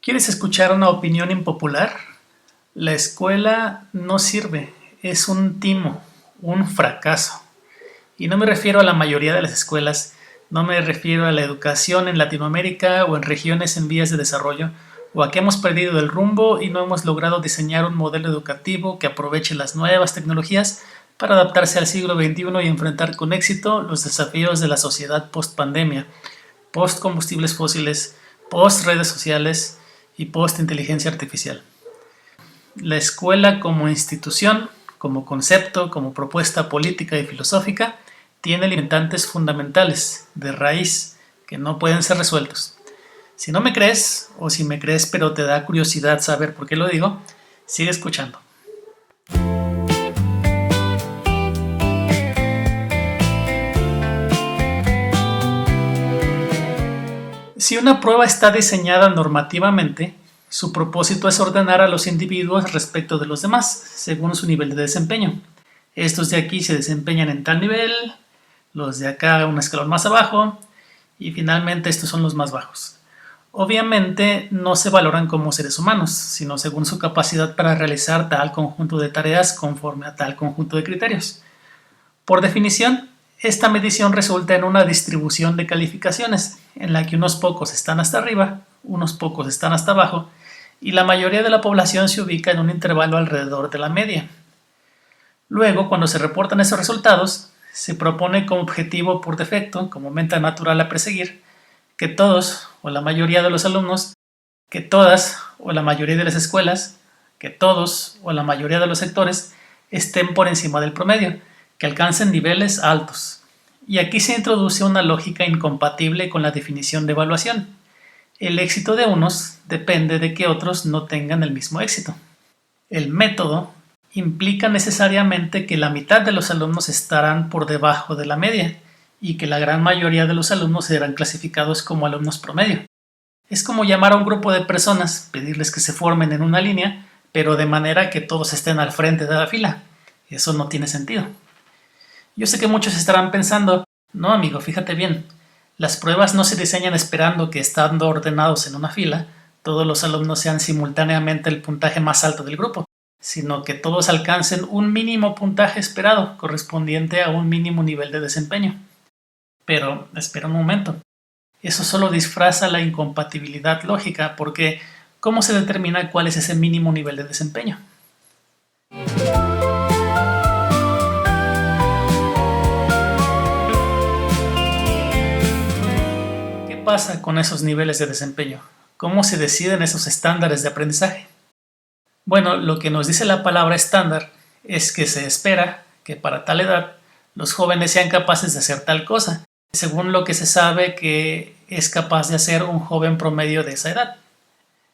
¿Quieres escuchar una opinión impopular? La escuela no sirve, es un timo, un fracaso. Y no me refiero a la mayoría de las escuelas, no me refiero a la educación en Latinoamérica o en regiones en vías de desarrollo, o a que hemos perdido el rumbo y no hemos logrado diseñar un modelo educativo que aproveche las nuevas tecnologías para adaptarse al siglo XXI y enfrentar con éxito los desafíos de la sociedad post-pandemia, post-combustibles fósiles, post-redes sociales y post-inteligencia artificial. La escuela como institución, como concepto, como propuesta política y filosófica, tiene limitantes fundamentales, de raíz, que no pueden ser resueltos. Si no me crees, o si me crees pero te da curiosidad saber por qué lo digo, sigue escuchando. Si una prueba está diseñada normativamente, su propósito es ordenar a los individuos respecto de los demás, según su nivel de desempeño. Estos de aquí se desempeñan en tal nivel, los de acá un escalón más abajo, y finalmente estos son los más bajos. Obviamente no se valoran como seres humanos, sino según su capacidad para realizar tal conjunto de tareas conforme a tal conjunto de criterios. Por definición, esta medición resulta en una distribución de calificaciones, en la que unos pocos están hasta arriba, unos pocos están hasta abajo, y la mayoría de la población se ubica en un intervalo alrededor de la media. Luego, cuando se reportan esos resultados, se propone como objetivo por defecto, como meta natural a perseguir, que todos o la mayoría de los alumnos, que todas o la mayoría de las escuelas, que todos o la mayoría de los sectores estén por encima del promedio, que alcancen niveles altos. Y aquí se introduce una lógica incompatible con la definición de evaluación. El éxito de unos depende de que otros no tengan el mismo éxito. El método implica necesariamente que la mitad de los alumnos estarán por debajo de la media y que la gran mayoría de los alumnos serán clasificados como alumnos promedio. Es como llamar a un grupo de personas, pedirles que se formen en una línea, pero de manera que todos estén al frente de la fila. Eso no tiene sentido. Yo sé que muchos estarán pensando, no amigo, fíjate bien, las pruebas no se diseñan esperando que estando ordenados en una fila, todos los alumnos sean simultáneamente el puntaje más alto del grupo, sino que todos alcancen un mínimo puntaje esperado, correspondiente a un mínimo nivel de desempeño. Pero, espera un momento, eso solo disfraza la incompatibilidad lógica, porque ¿cómo se determina cuál es ese mínimo nivel de desempeño? ¿Qué pasa con esos niveles de desempeño? ¿Cómo se deciden esos estándares de aprendizaje? Bueno, lo que nos dice la palabra estándar es que se espera que para tal edad los jóvenes sean capaces de hacer tal cosa, según lo que se sabe que es capaz de hacer un joven promedio de esa edad.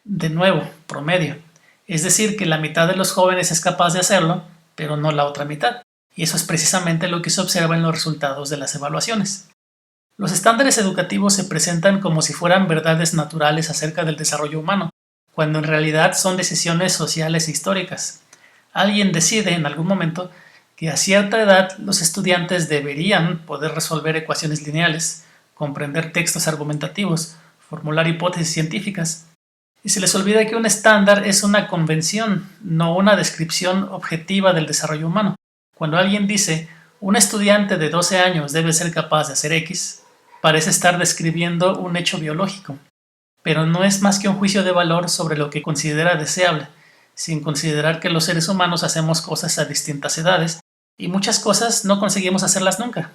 De nuevo, promedio. Es decir, que la mitad de los jóvenes es capaz de hacerlo, pero no la otra mitad. Y eso es precisamente lo que se observa en los resultados de las evaluaciones. Los estándares educativos se presentan como si fueran verdades naturales acerca del desarrollo humano, cuando en realidad son decisiones sociales e históricas. Alguien decide en algún momento que a cierta edad los estudiantes deberían poder resolver ecuaciones lineales, comprender textos argumentativos, formular hipótesis científicas, y se les olvida que un estándar es una convención, no una descripción objetiva del desarrollo humano. Cuando alguien dice, un estudiante de 12 años debe ser capaz de hacer X, parece estar describiendo un hecho biológico, pero no es más que un juicio de valor sobre lo que considera deseable, sin considerar que los seres humanos hacemos cosas a distintas edades y muchas cosas no conseguimos hacerlas nunca.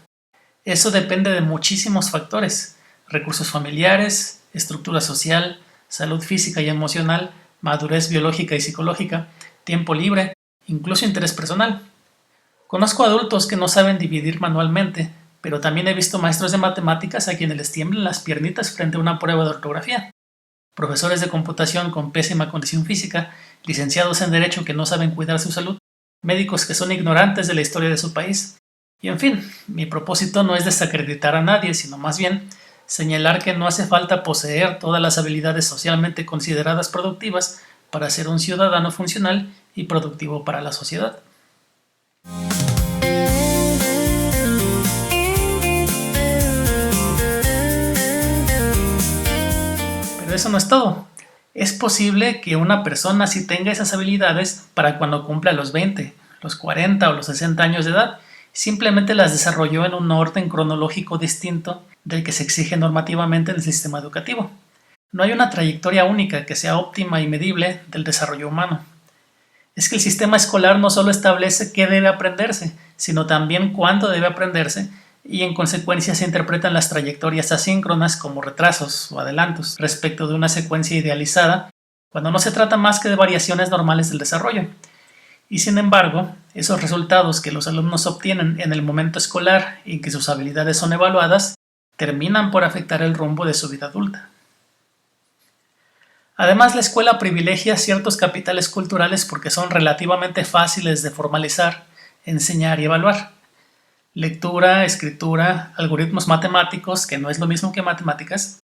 Eso depende de muchísimos factores: recursos familiares, estructura social, salud física y emocional, madurez biológica y psicológica, tiempo libre, incluso interés personal. Conozco adultos que no saben dividir manualmente, pero también he visto maestros de matemáticas a quienes les tiemblan las piernitas frente a una prueba de ortografía, profesores de computación con pésima condición física, licenciados en Derecho que no saben cuidar su salud, médicos que son ignorantes de la historia de su país. Y en fin, mi propósito no es desacreditar a nadie, sino más bien señalar que no hace falta poseer todas las habilidades socialmente consideradas productivas para ser un ciudadano funcional y productivo para la sociedad. Pero eso no es todo. Es posible que una persona sí tenga esas habilidades para cuando cumpla los 20, los 40 o los 60 años de edad, simplemente las desarrolló en un orden cronológico distinto del que se exige normativamente en el sistema educativo. No hay una trayectoria única que sea óptima y medible del desarrollo humano. Es que el sistema escolar no solo establece qué debe aprenderse, sino también cuándo debe aprenderse, y en consecuencia se interpretan las trayectorias asíncronas como retrasos o adelantos respecto de una secuencia idealizada, cuando no se trata más que de variaciones normales del desarrollo. Y sin embargo, esos resultados que los alumnos obtienen en el momento escolar y que sus habilidades son evaluadas, terminan por afectar el rumbo de su vida adulta. Además, la escuela privilegia ciertos capitales culturales porque son relativamente fáciles de formalizar, enseñar y evaluar. Lectura, escritura, algoritmos matemáticos, que no es lo mismo que matemáticas,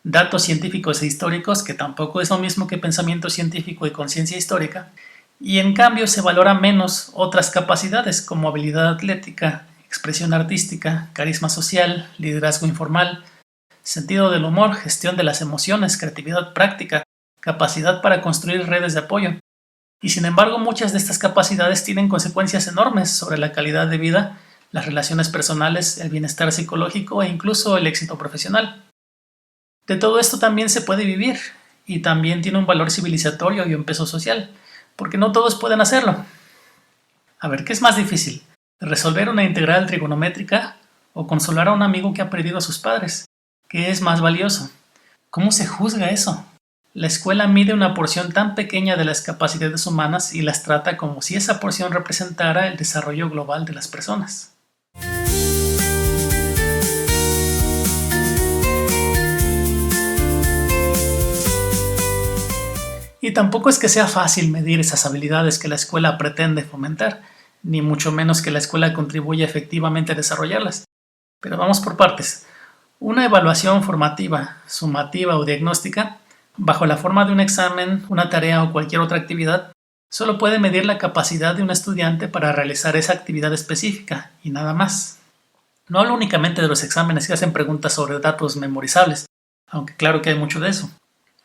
datos científicos e históricos, que tampoco es lo mismo que pensamiento científico y conciencia histórica, y en cambio se valora menos otras capacidades como habilidad atlética, expresión artística, carisma social, liderazgo informal, sentido del humor, gestión de las emociones, creatividad práctica, capacidad para construir redes de apoyo. Y sin embargo, muchas de estas capacidades tienen consecuencias enormes sobre la calidad de vida, las relaciones personales, el bienestar psicológico e incluso el éxito profesional. De todo esto también se puede vivir, y también tiene un valor civilizatorio y un peso social, porque no todos pueden hacerlo. A ver, ¿qué es más difícil? ¿Resolver una integral trigonométrica o consolar a un amigo que ha perdido a sus padres? ¿Qué es más valioso? ¿Cómo se juzga eso? La escuela mide una porción tan pequeña de las capacidades humanas y las trata como si esa porción representara el desarrollo global de las personas. Y tampoco es que sea fácil medir esas habilidades que la escuela pretende fomentar, ni mucho menos que la escuela contribuya efectivamente a desarrollarlas. Pero vamos por partes. Una evaluación formativa, sumativa o diagnóstica, bajo la forma de un examen, una tarea o cualquier otra actividad, solo puede medir la capacidad de un estudiante para realizar esa actividad específica y nada más. No hablo únicamente de los exámenes que hacen preguntas sobre datos memorizables, aunque claro que hay mucho de eso.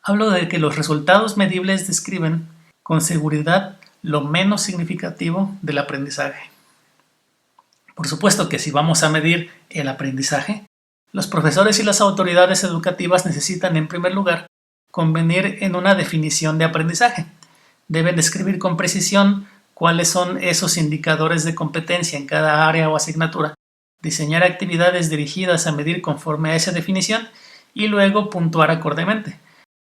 Hablo de que los resultados medibles describen con seguridad lo menos significativo del aprendizaje. Por supuesto que si vamos a medir el aprendizaje, los profesores y las autoridades educativas necesitan, en primer lugar, convenir en una definición de aprendizaje. Deben describir con precisión cuáles son esos indicadores de competencia en cada área o asignatura, diseñar actividades dirigidas a medir conforme a esa definición y luego puntuar acordemente.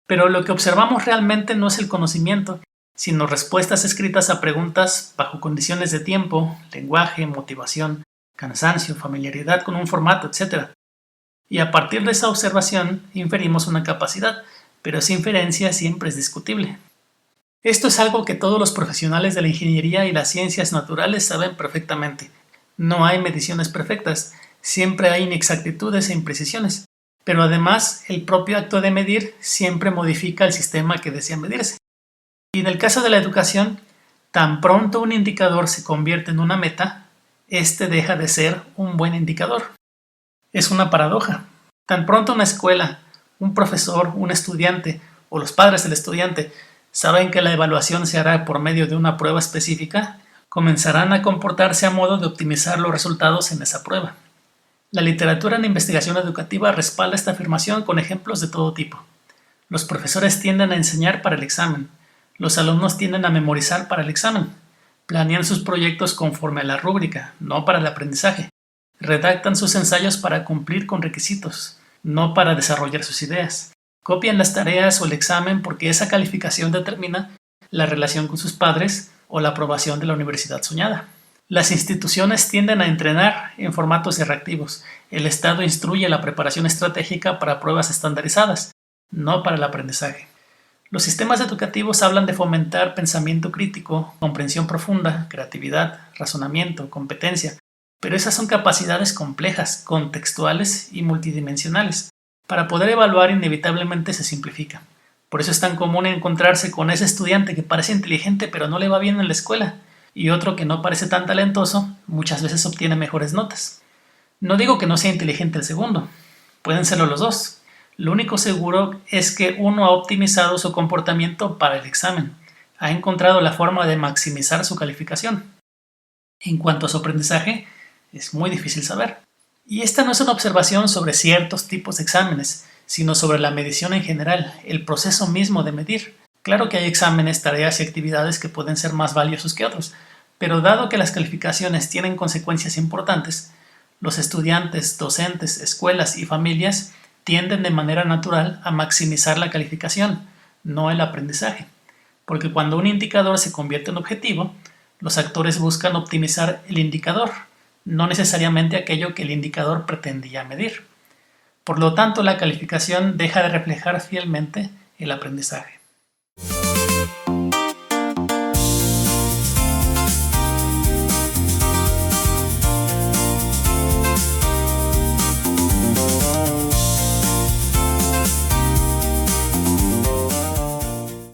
Pero lo que observamos realmente no es el conocimiento, sino respuestas escritas a preguntas bajo condiciones de tiempo, lenguaje, motivación, cansancio, familiaridad con un formato, etc. Y a partir de esa observación inferimos una capacidad, pero esa inferencia siempre es discutible. Esto es algo que todos los profesionales de la ingeniería y las ciencias naturales saben perfectamente. No hay mediciones perfectas, siempre hay inexactitudes e imprecisiones. Pero además, el propio acto de medir siempre modifica el sistema que desea medirse. Y en el caso de la educación, tan pronto un indicador se convierte en una meta, este deja de ser un buen indicador. Es una paradoja. Tan pronto una escuela, un profesor, un estudiante o los padres del estudiante saben que la evaluación se hará por medio de una prueba específica, comenzarán a comportarse a modo de optimizar los resultados en esa prueba. La literatura en investigación educativa respalda esta afirmación con ejemplos de todo tipo. Los profesores tienden a enseñar para el examen. Los alumnos tienden a memorizar para el examen. Planean sus proyectos conforme a la rúbrica, no para el aprendizaje. Redactan sus ensayos para cumplir con requisitos, no para desarrollar sus ideas. Copian las tareas o el examen porque esa calificación determina la relación con sus padres o la aprobación de la universidad soñada. Las instituciones tienden a entrenar en formatos reactivos. El Estado instruye la preparación estratégica para pruebas estandarizadas, no para el aprendizaje. Los sistemas educativos hablan de fomentar pensamiento crítico, comprensión profunda, creatividad, razonamiento, competencia, pero esas son capacidades complejas, contextuales y multidimensionales. Para poder evaluar inevitablemente se simplifica. Por eso es tan común encontrarse con ese estudiante que parece inteligente pero no le va bien en la escuela, y otro que no parece tan talentoso, muchas veces obtiene mejores notas. No digo que no sea inteligente el segundo, pueden serlo los dos, Lo único seguro es que uno ha optimizado su comportamiento para el examen, ha encontrado la forma de maximizar su calificación. En cuanto a su aprendizaje, es muy difícil saber. Y esta no es una observación sobre ciertos tipos de exámenes, sino sobre la medición en general, el proceso mismo de medir. Claro que hay exámenes, tareas y actividades que pueden ser más valiosos que otros, pero dado que las calificaciones tienen consecuencias importantes, los estudiantes, docentes, escuelas y familias tienden de manera natural a maximizar la calificación, no el aprendizaje. Porque cuando un indicador se convierte en objetivo, los actores buscan optimizar el indicador, no necesariamente aquello que el indicador pretendía medir. Por lo tanto, la calificación deja de reflejar fielmente el aprendizaje.